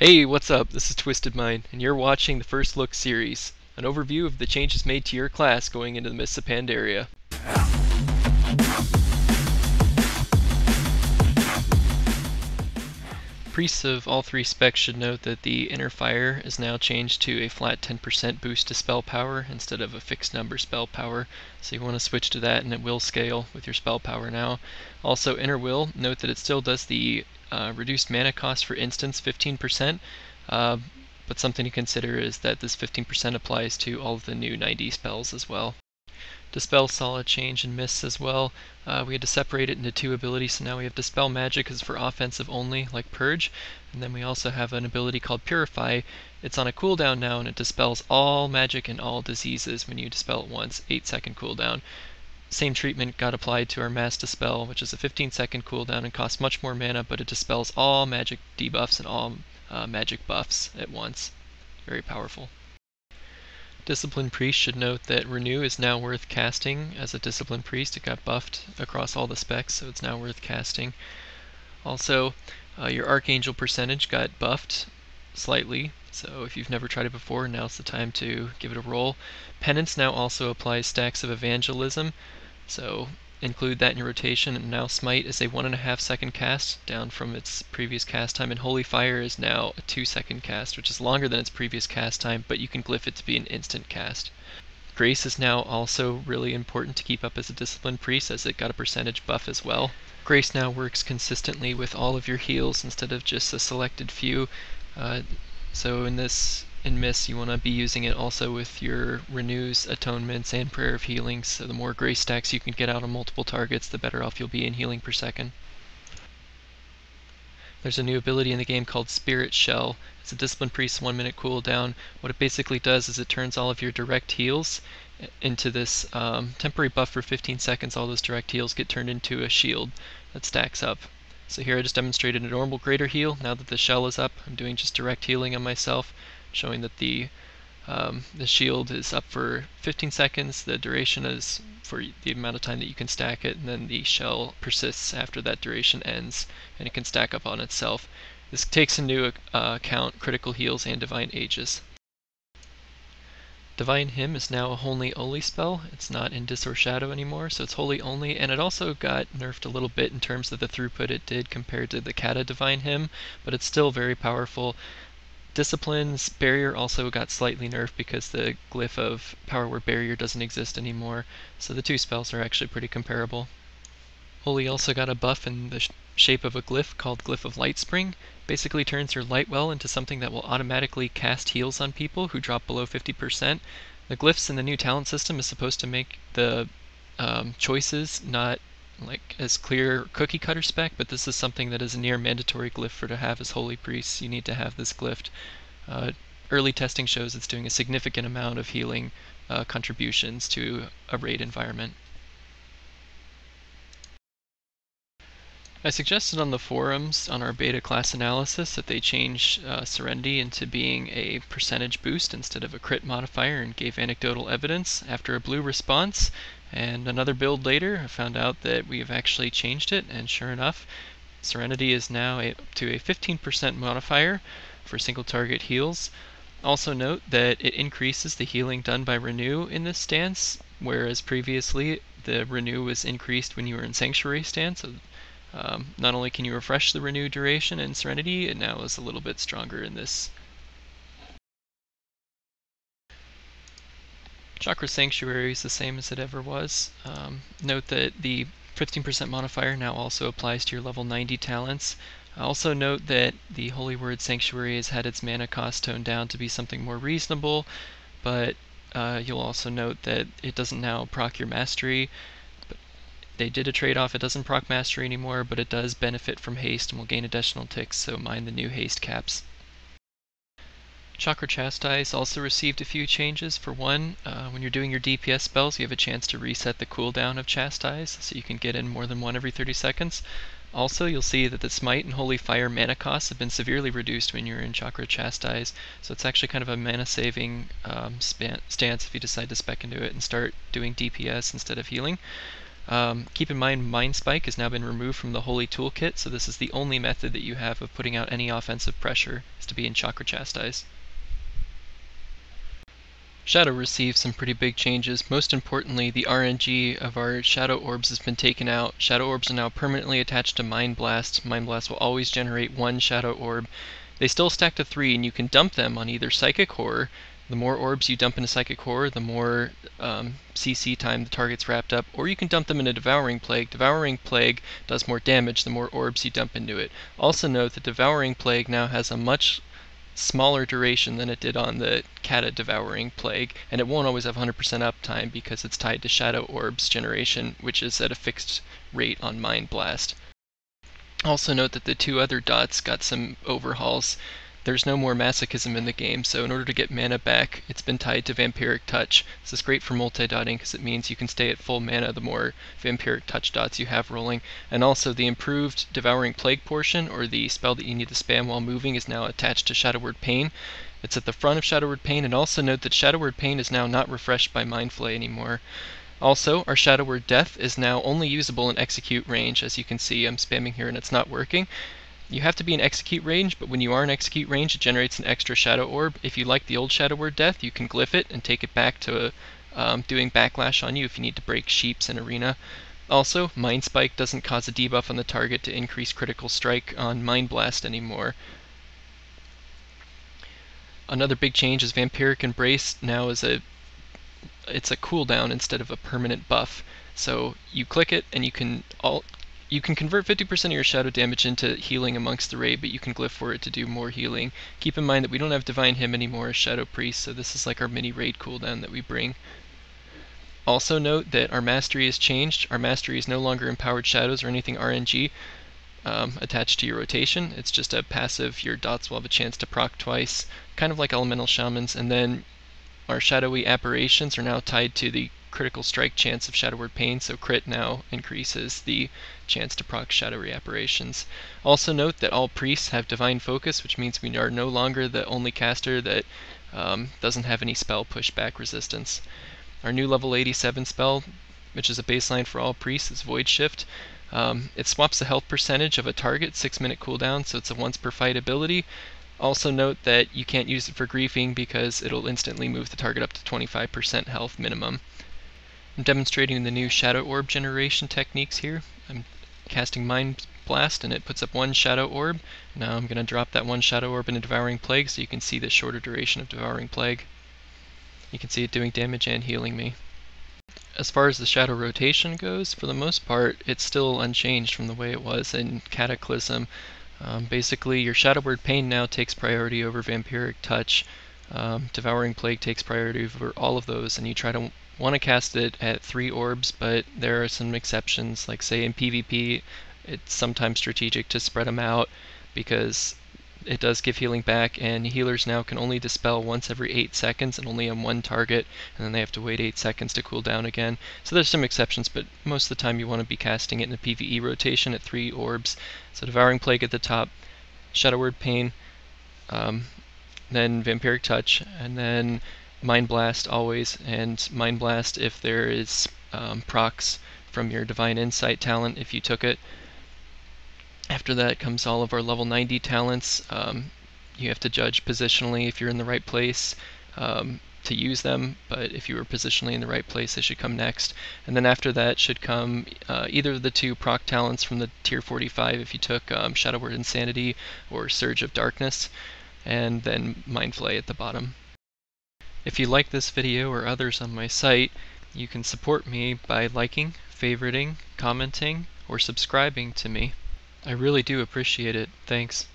Hey, what's up? This is Twisted Mind, and you're watching the First Look series, an overview of the changes made to your class going into the Mists of Pandaria. Priests of all three specs should note that the inner fire is now changed to a flat 10% boost to spell power instead of a fixed number spell power, so you want to switch to that and it will scale with your spell power now. Also, inner will, note that it still does the reduced mana cost for instants 15%, but something to consider is that this 15% applies to all of the new 90 spells as well. Dispel saw a change in Mists as well. We had to separate it into two abilities, so now we have Dispel Magic is for offensive only, like Purge, and then we also have an ability called Purify. It's on a cooldown now, and it dispels all magic and all diseases when you dispel it once, 8-second cooldown. Same treatment got applied to our Mass Dispel, which is a 15-second cooldown and costs much more mana, but it dispels all magic debuffs and all magic buffs at once. Very powerful. Disciplined Priest should note that Renew is now worth casting as a Disciplined Priest. It got buffed across all the specs, so it's now worth casting. Also, your Archangel percentage got buffed slightly, so if you've never tried it before, now's the time to give it a roll. Penance now also applies stacks of Evangelism, so include that in your rotation. And now Smite is a 1.5 second cast, down from its previous cast time, and Holy Fire is now a 2-second cast, which is longer than its previous cast time, but you can glyph it to be an instant cast. Grace is now also really important to keep up as a Disciplined Priest, as it got a percentage buff as well. Grace now works consistently with all of your heals instead of just a selected few. So in Mists, you want to be using it also with your Renews, Atonements, and Prayer of Healings, so the more Grace stacks you can get out on multiple targets, the better off you'll be in healing per second. There's a new ability in the game called Spirit Shell. It's a Disciplined Priest 1-minute cooldown. What it basically does is it turns all of your direct heals into this temporary buff for 15 seconds. All those direct heals get turned into a shield that stacks up. So here I just demonstrated a normal greater heal. Now that the shell is up, I'm doing just direct healing on myself, showing that the shield is up for 15 seconds, the duration is for the amount of time that you can stack it, and then the shell persists after that duration ends, and it can stack up on itself. This takes into account critical heals and Divine Ages. Divine Hymn is now a Holy Only spell. It's not in Dis or Shadow anymore, so it's Holy Only, and it also got nerfed a little bit in terms of the throughput it did compared to the Kata Divine Hymn, but it's still very powerful. Discipline's Barrier also got slightly nerfed because the glyph of Power Word Barrier doesn't exist anymore, so the two spells are actually pretty comparable. Holy also got a buff in the shape of a glyph called Glyph of Lightspring. Basically turns your light well into something that will automatically cast heals on people who drop below 50%. The glyphs in the new talent system is supposed to make the choices not like as clear cookie cutter spec, but this is something that is a near mandatory glyph for to have as holy priests. You need to have this glyphed. Early testing shows it's doing a significant amount of healing contributions to a raid environment. I suggested on the forums on our beta class analysis that they change Serenity into being a percentage boost instead of a crit modifier, and gave anecdotal evidence. After a blue response and another build later, I found out that we have actually changed it, and sure enough, Serenity is now to a 15% modifier for single target heals. Also note that it increases the healing done by Renew in this stance, whereas previously the Renew was increased when you were in Sanctuary stance. So not only can you refresh the Renew duration in Serenity, it now is a little bit stronger in this. Chakra Sanctuary is the same as it ever was. Note that the 15% modifier now also applies to your level 90 talents. Also note that the Holy Word Sanctuary has had its mana cost toned down to be something more reasonable, but you'll also note that it doesn't now proc your Mastery. They did a trade-off. It doesn't proc Mastery anymore, but it does benefit from haste and will gain additional ticks, so mind the new haste caps. Chakra Chastise also received a few changes. For one, when you're doing your DPS spells, you have a chance to reset the cooldown of Chastise, so you can get in more than one every 30 seconds. Also, you'll see that the Smite and Holy Fire mana costs have been severely reduced when you're in Chakra Chastise, so it's actually kind of a mana-saving stance if you decide to spec into it and start doing DPS instead of healing. Keep in mind, Mind Spike has now been removed from the Holy Toolkit, so this is the only method that you have of putting out any offensive pressure, is to be in Chakra Chastise. Shadow received some pretty big changes. Most importantly, the RNG of our Shadow Orbs has been taken out. Shadow Orbs are now permanently attached to Mind Blast. Mind Blast will always generate one Shadow Orb. They still stack to 3, and you can dump them on either Psychic Horror. The more orbs you dump into Psychic Horror, the more CC time the target's wrapped up, or you can dump them into Devouring Plague. Devouring Plague does more damage the more orbs you dump into it. Also note that Devouring Plague now has a much smaller duration than it did on the Cata Devouring Plague, and it won't always have 100% uptime because it's tied to Shadow Orbs generation, which is at a fixed rate on Mind Blast. Also note that the 2 other dots got some overhauls. There's no more Masochism in the game, so in order to get mana back, it's been tied to Vampiric Touch. This is great for multi-dotting because it means you can stay at full mana the more Vampiric Touch dots you have rolling. And also the improved Devouring Plague portion, or the spell that you need to spam while moving, is now attached to Shadow Word Pain. It's at the front of Shadow Word Pain, and also note that Shadow Word Pain is now not refreshed by Mind Flay anymore. Also, our Shadow Word Death is now only usable in execute range. As you can see, I'm spamming here and it's not working. You have to be in execute range, but when you are in execute range, it generates an extra Shadow Orb. If you like the old Shadow Word Death, you can glyph it and take it back to doing backlash on you if you need to break sheeps in arena. Also, Mind Spike doesn't cause a debuff on the target to increase critical strike on Mind Blast anymore. Another big change is Vampiric Embrace now is it's a cooldown instead of a permanent buff. So you click it and you can convert 50% of your shadow damage into healing amongst the raid, but you can glyph for it to do more healing. Keep in mind that we don't have Divine Hymn anymore as Shadow Priest, so this is like our mini raid cooldown that we bring. Also note that our mastery has changed. Our mastery is no longer empowered shadows or anything RNG attached to your rotation. It's just a passive, your dots will have a chance to proc twice, kind of like Elemental Shamans, and then our shadowy apparitions are now tied to the critical strike chance of Shadow Word Pain, so crit now increases the chance to proc shadowy apparitions. Also note that all priests have Divine Focus, which means we are no longer the only caster that doesn't have any spell pushback resistance. Our new level 87 spell, which is a baseline for all priests, is Void Shift. It swaps the health percentage of a target, 6-minute cooldown, so it's a once per fight ability. Also note that you can't use it for griefing because it'll instantly move the target up to 25% health minimum. I'm demonstrating the new Shadow Orb generation techniques here. I'm casting Mind Blast and it puts up 1 Shadow Orb. Now I'm going to drop that 1 Shadow Orb into Devouring Plague so you can see the shorter duration of Devouring Plague. You can see it doing damage and healing me. As far as the shadow rotation goes, for the most part, it's still unchanged from the way it was in Cataclysm. Basically, your Shadow Word Pain now takes priority over Vampiric Touch. Devouring Plague takes priority over all of those, and you want to cast it at 3 orbs, but there are some exceptions, like say in PvP, it's sometimes strategic to spread them out because it does give healing back, and healers now can only dispel once every 8 seconds and only on 1 target, and then they have to wait 8 seconds to cool down again. So there's some exceptions, but most of the time you want to be casting it in a PvE rotation at 3 orbs. So Devouring Plague at the top, Shadow Word Pain, then Vampiric Touch, and then Mind Blast always, and Mind Blast if there is procs from your Divine Insight talent if you took it. After that comes all of our level 90 talents. You have to judge positionally if you're in the right place to use them, but if you were positionally in the right place, they should come next. And then after that should come either of the 2 proc talents from the tier 45 if you took Shadow Word Insanity or Surge of Darkness, and then Mind Flay at the bottom. If you like this video or others on my site, you can support me by liking, favoriting, commenting, or subscribing to me. I really do appreciate it. Thanks.